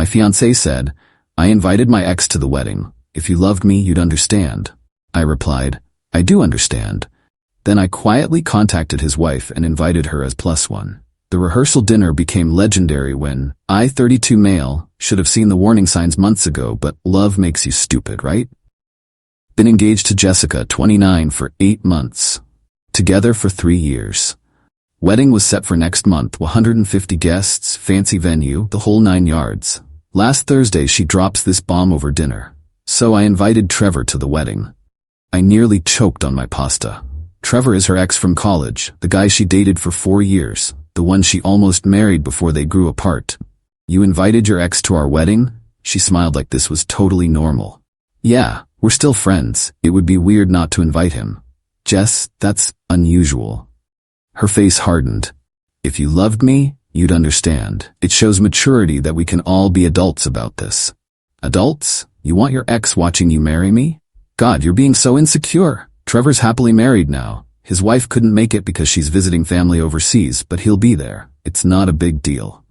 fiancé said, "I invited my ex to the wedding. If you loved me, you'd understand." I replied, "I do understand." Then I quietly contacted his wife and invited her as +1. The rehearsal dinner became legendary when I, 32 male, should have seen the warning signs months ago, but love makes you stupid, right? Been engaged to Jessica, 29, for 8 months. Together for 3 years. Wedding was set for next month, 150 guests, fancy venue, the whole 9 yards. Last Thursday she drops this bomb over dinner. So I invited Trevor to the wedding. I nearly choked on my pasta. Trevor is her ex from college, the guy she dated for 4 years, the one she almost married before they grew apart. "You invited your ex to our wedding?" She smiled like this was totally normal. "Yeah, we're still friends. It would be weird not to invite him." "Jess, that's unusual." Her face hardened. "If you loved me, you'd understand. It shows maturity that we can all be adults about this." "Adults? You want your ex watching you marry me? God, you're being so insecure." Trevor's happily married now. His wife couldn't make it because she's visiting family overseas, but he'll be there. It's not a big deal.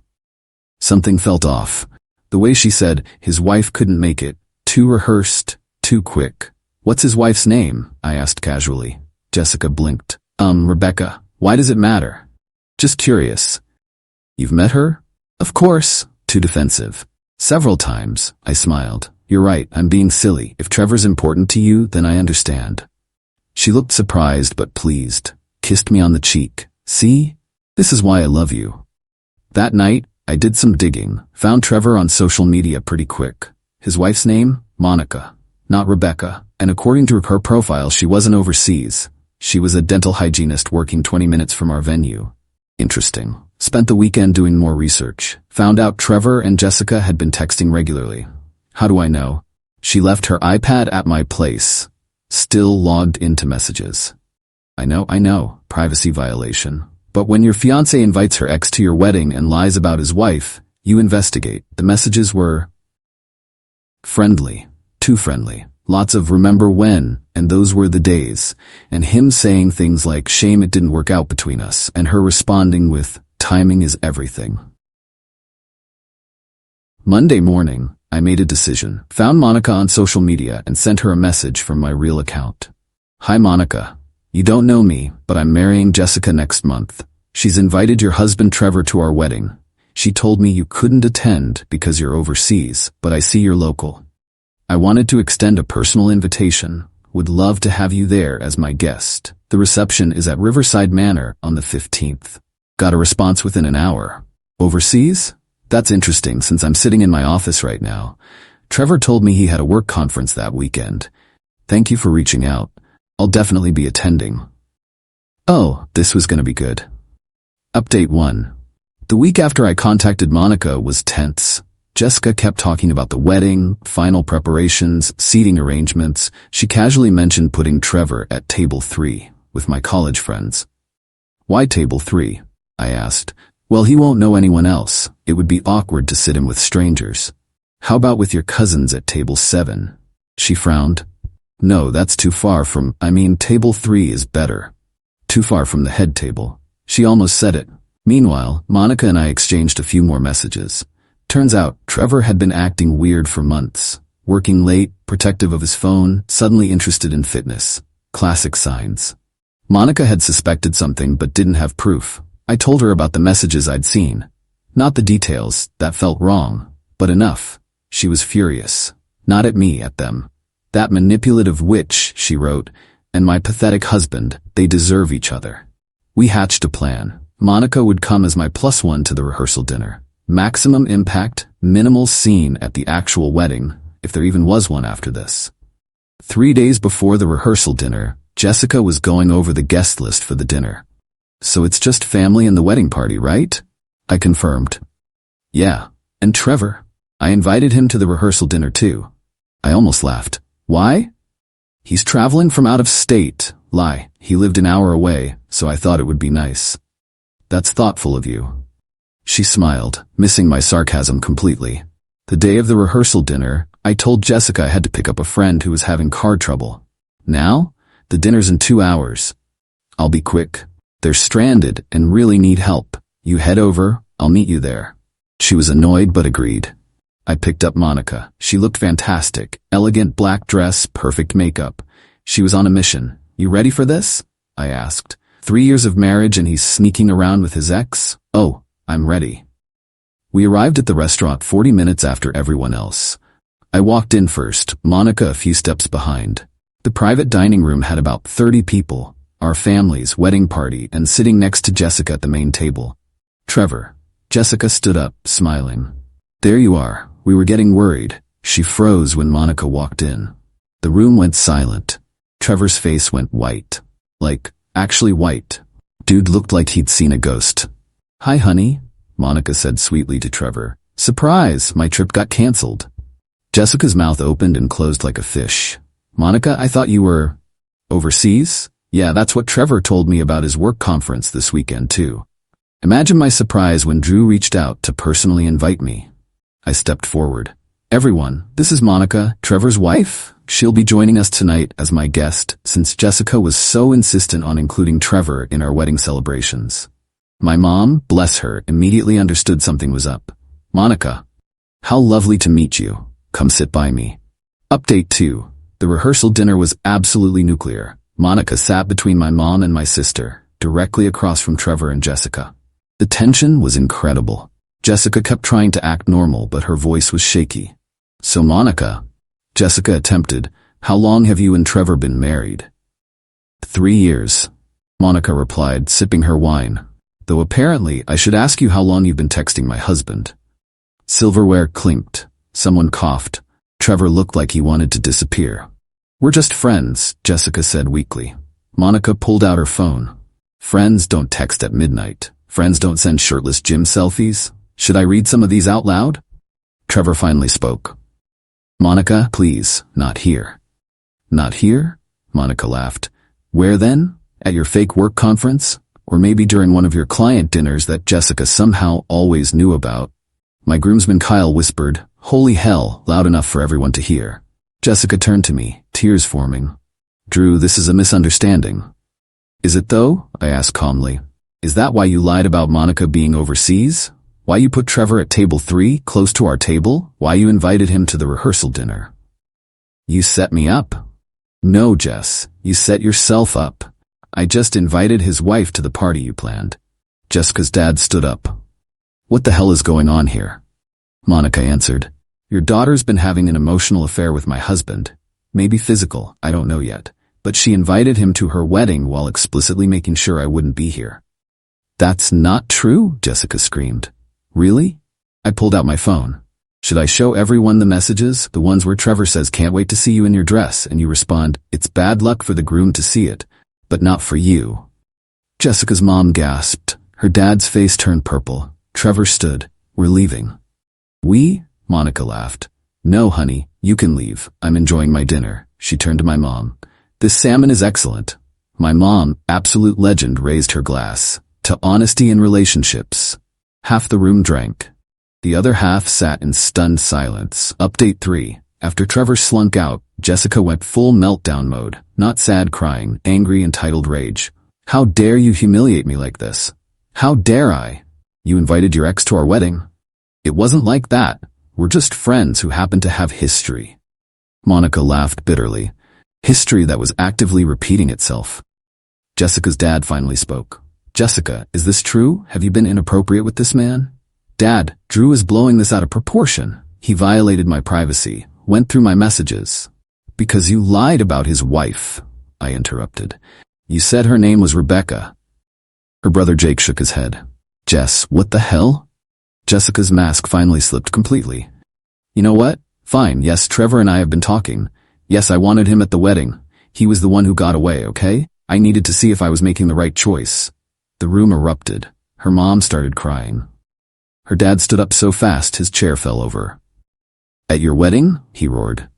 Something felt off. The way she said, his wife couldn't make it. Too rehearsed, too quick. "What's his wife's name?" I asked casually. Jessica blinked. Rebecca. Why does it matter?" "Just curious." "You've met her?" "Of course." Too defensive. "Several times." I smiled. "You're right, I'm being silly. If Trevor's important to you, then I understand." She looked surprised but pleased, kissed me on the cheek. "See? This is why I love you." That night, I did some digging, found Trevor on social media pretty quick. His wife's name? Monica. Not Rebecca, and according to her profile she wasn't overseas. She was a dental hygienist working 20 minutes from our venue. Interesting. Spent the weekend doing more research. Found out Trevor and Jessica had been texting regularly. How do I know? She left her iPad at my place. Still logged into messages. I know, privacy violation. But when your fiancé invites her ex to your wedding and lies about his wife, you investigate. The messages were friendly, too friendly. Lots of "remember when," and "those were the days," and him saying things like "shame it didn't work out between us," and her responding with "timing is everything." Monday morning, I made a decision. Found Monica on social media and sent her a message from my real account. "Hi Monica. You don't know me, but I'm marrying Jessica next month. She's invited your husband Trevor to our wedding. She told me you couldn't attend because you're overseas, but I see you're local. I wanted to extend a personal invitation. Would love to have you there as my guest. The reception is at Riverside Manor on the 15th. Got a response within an hour. Overseas? That's interesting since I'm sitting in my office right now. Trevor told me he had a work conference that weekend. Thank you for reaching out. I'll definitely be attending." Oh, this was gonna be good. Update 1. The week after I contacted Monica was tense. Jessica kept talking about the wedding, final preparations, seating arrangements. She casually mentioned putting Trevor at table 3 with my college friends. "Why table 3? I asked. "Well, he won't know anyone else. It would be awkward to sit him with strangers." "How about with your cousins at table 7? She frowned. "No, that's too far from, table 3 is better. Too far from the head table." She almost said it. Meanwhile, Monica and I exchanged a few more messages. Turns out, Trevor had been acting weird for months. Working late, protective of his phone, suddenly interested in fitness. Classic signs. Monica had suspected something but didn't have proof. I told her about the messages I'd seen. Not the details, that felt wrong, but enough. She was furious. Not at me, at them. "That manipulative witch," she wrote, "and my pathetic husband, they deserve each other." We hatched a plan. Monica would come as my +1 to the rehearsal dinner. Maximum impact, minimal scene at the actual wedding, if there even was one after this. 3 days before the rehearsal dinner, Jessica was going over the guest list for the dinner. "So it's just family and the wedding party, right?" I confirmed. "Yeah, and Trevor. I invited him to the rehearsal dinner too." I almost laughed. "Why?" "He's traveling from out of state." Lie. He lived an hour away, so I thought it would be nice. "That's thoughtful of you." She smiled, missing my sarcasm completely. The day of the rehearsal dinner, I told Jessica I had to pick up a friend who was having car trouble. "Now? The dinner's in 2 hours." "I'll be quick. They're stranded and really need help. You head over, I'll meet you there." She was annoyed but agreed. I picked up Monica. She looked fantastic. Elegant black dress, perfect makeup. She was on a mission. You ready for this? I asked. 3 years of marriage and he's sneaking around with his ex? Oh, I'm ready. We arrived at the restaurant 40 minutes after everyone else. I walked in first, Monica a few steps behind. The private dining room had about 30 people, our family's wedding party, and sitting next to Jessica at the main table. Trevor. Jessica stood up, smiling. There you are. We were getting worried. She froze when Monica walked in. The room went silent. Trevor's face went white. Like, actually white. Dude looked like he'd seen a ghost. Hi, honey, Monica said sweetly to Trevor. Surprise, my trip got canceled. Jessica's mouth opened and closed like a fish. Monica, I thought you were overseas? Yeah, that's what Trevor told me about his work conference this weekend, too. Imagine my surprise when Drew reached out to personally invite me. I stepped forward. Everyone, this is Monica, Trevor's wife. She'll be joining us tonight as my guest since Jessica was so insistent on including Trevor in our wedding celebrations. My mom, bless her, immediately understood something was up. Monica, how lovely to meet you. Come sit by me. Update 2. The rehearsal dinner was absolutely nuclear. Monica sat between my mom and my sister, directly across from Trevor and Jessica. The tension was incredible. Jessica kept trying to act normal, but her voice was shaky. So Monica, Jessica attempted, how long have you and Trevor been married? 3 years, Monica replied, sipping her wine. Though apparently I should ask you how long you've been texting my husband. Silverware clinked. Someone coughed. Trevor looked like he wanted to disappear. We're just friends, Jessica said weakly. Monica pulled out her phone. Friends don't text at midnight. Friends don't send shirtless gym selfies. Should I read some of these out loud? Trevor finally spoke. Monica, please, not here. Not here? Monica laughed. Where then? At your fake work conference? Or maybe during one of your client dinners that Jessica somehow always knew about? My groomsman Kyle whispered, holy hell, loud enough for everyone to hear. Jessica turned to me, tears forming. Drew, this is a misunderstanding. Is it though? I asked calmly. Is that why you lied about Monica being overseas? Why you put Trevor at table 3, close to our table? Why you invited him to the rehearsal dinner? You set me up. No, Jess, you set yourself up. I just invited his wife to the party you planned. Jessica's dad stood up. What the hell is going on here? Monica answered. Your daughter's been having an emotional affair with my husband. Maybe physical, I don't know yet. But she invited him to her wedding while explicitly making sure I wouldn't be here. That's not true, Jessica screamed. Really? I pulled out my phone. Should I show everyone the messages, the ones where Trevor says can't wait to see you in your dress, and you respond, it's bad luck for the groom to see it, but not for you. Jessica's mom gasped. Her dad's face turned purple. Trevor stood. We're leaving. We? Monica laughed. No, honey, you can leave. I'm enjoying my dinner. She turned to my mom. This salmon is excellent. My mom, absolute legend, raised her glass. To honesty in relationships. Half the room drank. The other half sat in stunned silence. Update 3. After Trevor slunk out, Jessica went full meltdown mode. Not sad crying, angry entitled rage. How dare you humiliate me like this? How dare I? You invited your ex to our wedding? It wasn't like that. We're just friends who happen to have history. Monica laughed bitterly. History that was actively repeating itself. Jessica's dad finally spoke. Jessica, is this true? Have you been inappropriate with this man? Dad, Drew is blowing this out of proportion. He violated my privacy, went through my messages. Because you lied about his wife, I interrupted. You said her name was Rebecca. Her brother Jake shook his head. Jess, what the hell? Jessica's mask finally slipped completely. You know what? Fine, yes, Trevor and I have been talking. Yes, I wanted him at the wedding. He was the one who got away, okay? I needed to see if I was making the right choice. The room erupted. Her mom started crying. Her dad stood up so fast his chair fell over. At your wedding? He roared.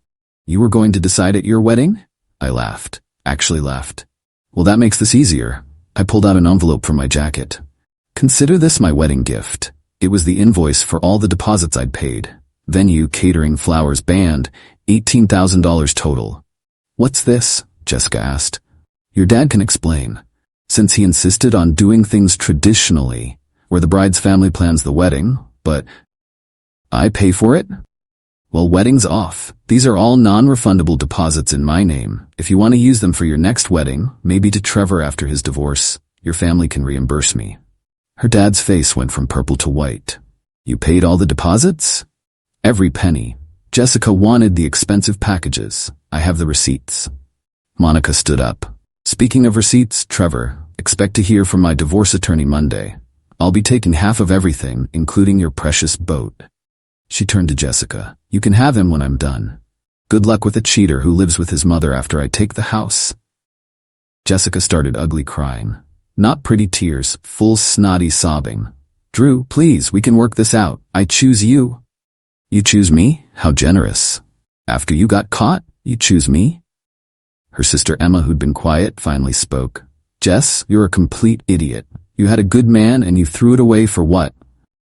You were going to decide at your wedding? I laughed. Actually laughed. Well, that makes this easier. I pulled out an envelope from my jacket. Consider this my wedding gift. It was the invoice for all the deposits I'd paid. Venue, catering, flowers, band, $18,000 total. What's this? Jessica asked. Your dad can explain. Since he insisted on doing things traditionally, where the bride's family plans the wedding, but I pay for it? Well, wedding's off. These are all non-refundable deposits in my name. If you want to use them for your next wedding, maybe to Trevor after his divorce, your family can reimburse me. Her dad's face went from purple to white. You paid all the deposits? Every penny. Jessica wanted the expensive packages. I have the receipts. Monica stood up. Speaking of receipts, Trevor, expect to hear from my divorce attorney Monday. I'll be taking half of everything, including your precious boat. She turned to Jessica. You can have him when I'm done. Good luck with a cheater who lives with his mother after I take the house. Jessica started ugly crying. Not pretty tears, full snotty sobbing. Drew, please, we can work this out. I choose you. You choose me? How generous. After you got caught, you choose me? Her sister Emma, who'd been quiet, finally spoke. Jess, you're a complete idiot. You had a good man and you threw it away for what?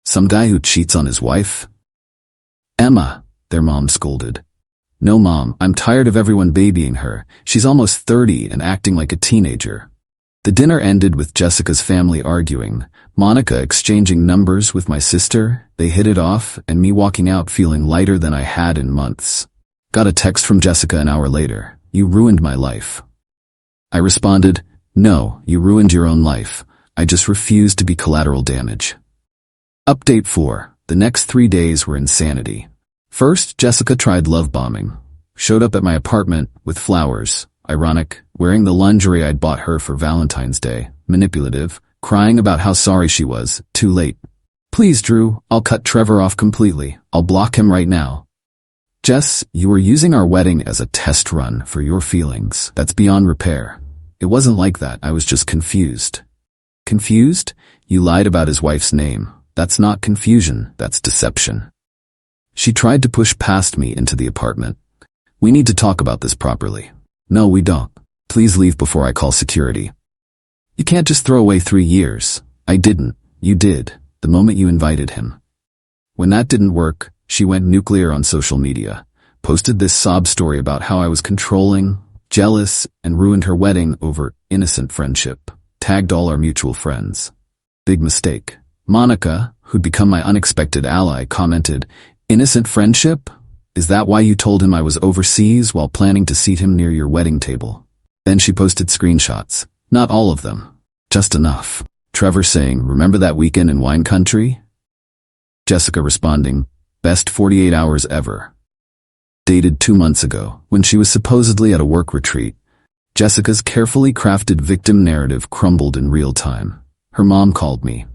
Some guy who cheats on his wife? Emma, their mom scolded. No, Mom, I'm tired of everyone babying her. She's almost 30 and acting like a teenager. The dinner ended with Jessica's family arguing, Monica exchanging numbers with my sister, they hit it off, and me walking out feeling lighter than I had in months. Got a text from Jessica an hour later. You ruined my life. I responded, no, you ruined your own life. I just refused to be collateral damage. Update 4. The next 3 days were insanity. First, Jessica tried love bombing. Showed up at my apartment with flowers. Ironic, wearing the lingerie I'd bought her for Valentine's Day. Manipulative, crying about how sorry she was. Too late. Please, Drew, I'll cut Trevor off completely. I'll block him right now. Jess, you were using our wedding as a test run for your feelings. That's beyond repair. It wasn't like that. I was just confused. Confused? You lied about his wife's name. That's not confusion, that's deception. She tried to push past me into the apartment. We need to talk about this properly. No, we don't. Please leave before I call security. You can't just throw away 3 years. I didn't. You did, the moment you invited him. When that didn't work, she went nuclear on social media, posted this sob story about how I was controlling, jealous, and ruined her wedding over innocent friendship. Tagged all our mutual friends. Big mistake. Monica, who'd become my unexpected ally, commented, innocent friendship? Is that why you told him I was overseas while planning to seat him near your wedding table? Then she posted screenshots. Not all of them. Just enough. Trevor saying, remember that weekend in wine country? Jessica responding, best 48 hours ever. Dated 2 months ago, when she was supposedly at a work retreat. Jessica's carefully crafted victim narrative crumbled in real time. Her mom called me.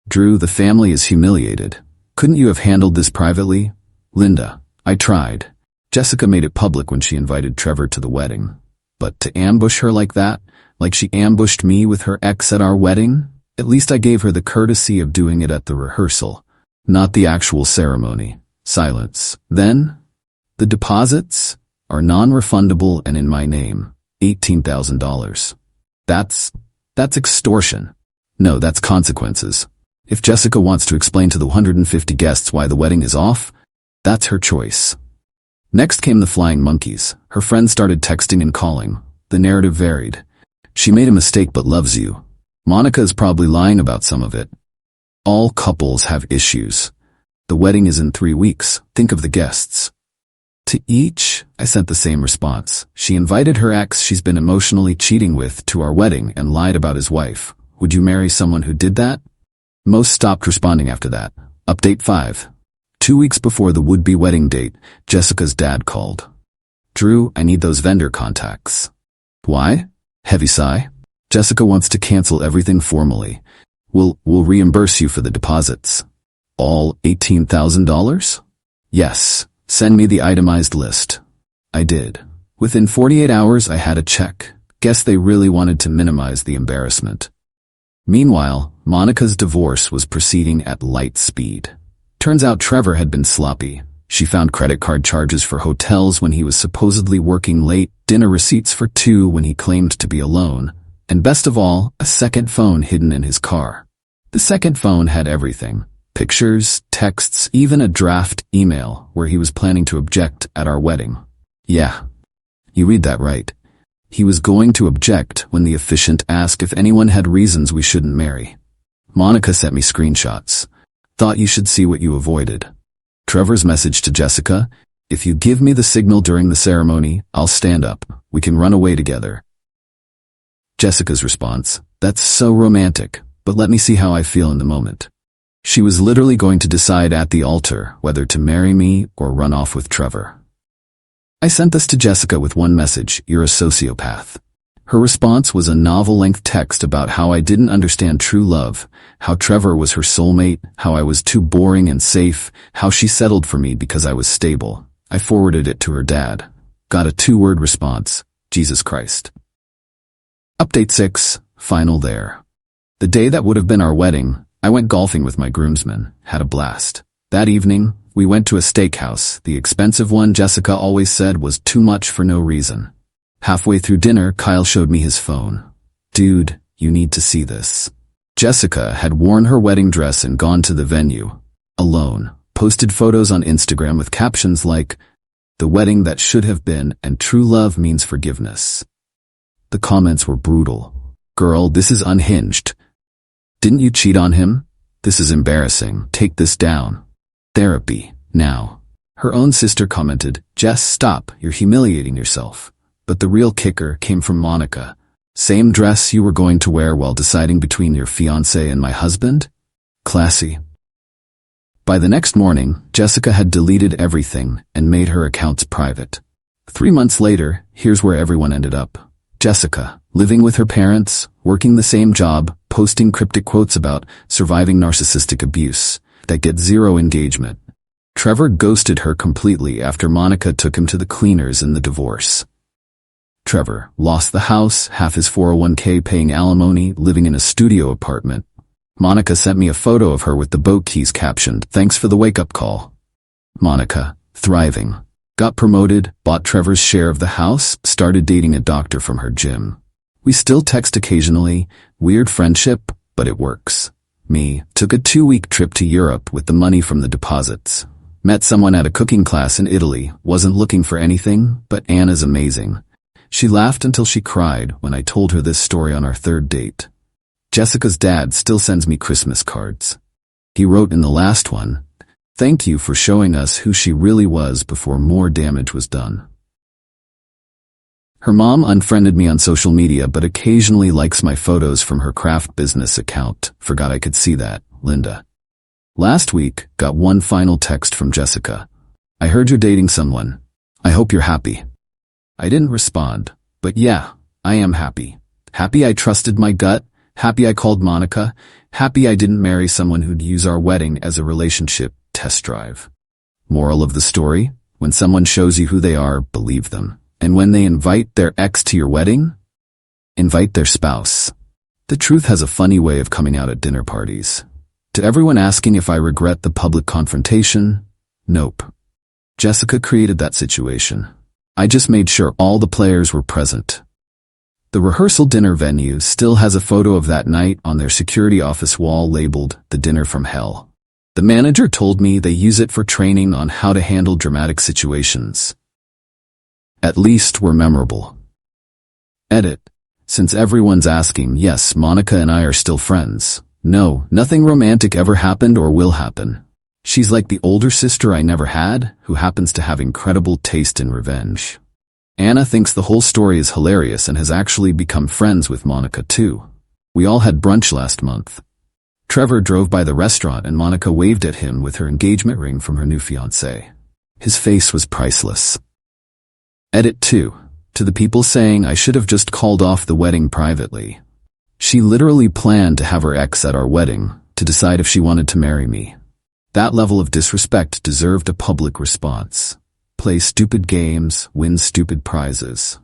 Drew, the family is humiliated. Couldn't you have handled this privately? Linda, I tried. Jessica made it public when she invited Trevor to the wedding. But to ambush her like that, like she ambushed me with her ex at our wedding, at least I gave her the courtesy of doing it at the rehearsal, not the actual ceremony. Silence. Then, the deposits are non-refundable and in my name. $18,000. That's extortion. No, that's consequences. If Jessica wants to explain to the 150 guests why the wedding is off, that's her choice. Next came the flying monkeys. Her friends started texting and calling. The narrative varied. She made a mistake but loves you. Monica is probably lying about some of it. All couples have issues. The wedding is in 3 weeks. Think of the guests. To each, I sent the same response. She invited her ex she's been emotionally cheating with to our wedding and lied about his wife. Would you marry someone who did that? Most stopped responding after that. Update 5. 2 weeks before the would-be wedding date, Jessica's dad called. Drew, I need those vendor contacts. Why? Heavy sigh. Jessica wants to cancel everything formally. We'll reimburse you for the deposits. All $18,000? Yes. Send me the itemized list. I did. Within 48 hours, I had a check. Guess they really wanted to minimize the embarrassment. Meanwhile, Monica's divorce was proceeding at light speed. Turns out Trevor had been sloppy. She found credit card charges for hotels when he was supposedly working late, dinner receipts for 2 when he claimed to be alone, and best of all, a second phone hidden in his car. The second phone had everything. Pictures, texts, even a draft email where he was planning to object at our wedding. Yeah, you read that right. He was going to object when the officiant asked if anyone had reasons we shouldn't marry. Monica sent me screenshots. Thought you should see what you avoided. Trevor's message to Jessica, If you give me the signal during the ceremony, I'll stand up. We can run away together. Jessica's response, that's so romantic, but let me see how I feel in the moment. She was literally going to decide at the altar whether to marry me or run off with Trevor. I sent this to Jessica with one message, you're a sociopath. Her response was a novel-length text about how I didn't understand true love, how Trevor was her soulmate, how I was too boring and safe, how she settled for me because I was stable. I forwarded it to her dad. Got a 2-word response, Jesus Christ. Update 6, final there. The day that would have been our wedding, I went golfing with my groomsmen, had a blast. That evening, we went to a steakhouse, the expensive one Jessica always said was too much for no reason. Halfway through dinner, Kyle showed me his phone. Dude, you need to see this. Jessica had worn her wedding dress and gone to the venue, alone, posted photos on Instagram with captions like, the wedding that should have been and true love means forgiveness. The comments were brutal. Girl, this is unhinged. Didn't you cheat on him? This is embarrassing. Take this down. Therapy, now. Her own sister commented, Jess, stop, you're humiliating yourself. But the real kicker came from Monica. Same dress you were going to wear while deciding between your fiancé and my husband? Classy. By the next morning, Jessica had deleted everything and made her accounts private. 3 months later, here's where everyone ended up. Jessica, living with her parents, working the same job, posting cryptic quotes about surviving narcissistic abuse that get 0 engagement. Trevor ghosted her completely after Monica took him to the cleaners in the divorce. Trevor lost the house, half his 401k paying alimony, living in a studio apartment. Monica sent me a photo of her with the boat keys captioned, thanks for the wake-up call. Monica, thriving. Got promoted, bought Trevor's share of the house, started dating a doctor from her gym. We still text occasionally, weird friendship, but it works. Me, took a 2-week trip to Europe with the money from the deposits. Met someone at a cooking class in Italy, wasn't looking for anything, but Anna's amazing. She laughed until she cried when I told her this story on our 3rd date. Jessica's dad still sends me Christmas cards. He wrote in the last one, thank you for showing us who she really was before more damage was done. Her mom unfriended me on social media but occasionally likes my photos from her craft business account. Forgot I could see that, Linda. Last week, got one final text from Jessica. I heard you're dating someone. I hope you're happy. I didn't respond, but yeah, I am happy. Happy I trusted my gut, happy I called Monica, happy I didn't marry someone who'd use our wedding as a relationship test drive. Moral of the story, when someone shows you who they are, believe them. And when they invite their ex to your wedding, invite their spouse. The truth has a funny way of coming out at dinner parties. To everyone asking if I regret the public confrontation, nope. Jessica created that situation. I just made sure all the players were present. The rehearsal dinner venue still has a photo of that night on their security office wall labeled The Dinner from Hell. The manager told me they use it for training on how to handle dramatic situations. At least we're memorable. Edit. Since everyone's asking, yes, Monica and I are still friends. No, nothing romantic ever happened or will happen. She's like the older sister I never had, who happens to have incredible taste in revenge. Anna thinks the whole story is hilarious and has actually become friends with Monica too. We all had brunch last month. Trevor drove by the restaurant and Monica waved at him with her engagement ring from her new fiancé. His face was priceless. Edit 2. To the people saying I should have just called off the wedding privately. She literally planned to have her ex at our wedding, to decide if she wanted to marry me. That level of disrespect deserved a public response. Play stupid games, win stupid prizes.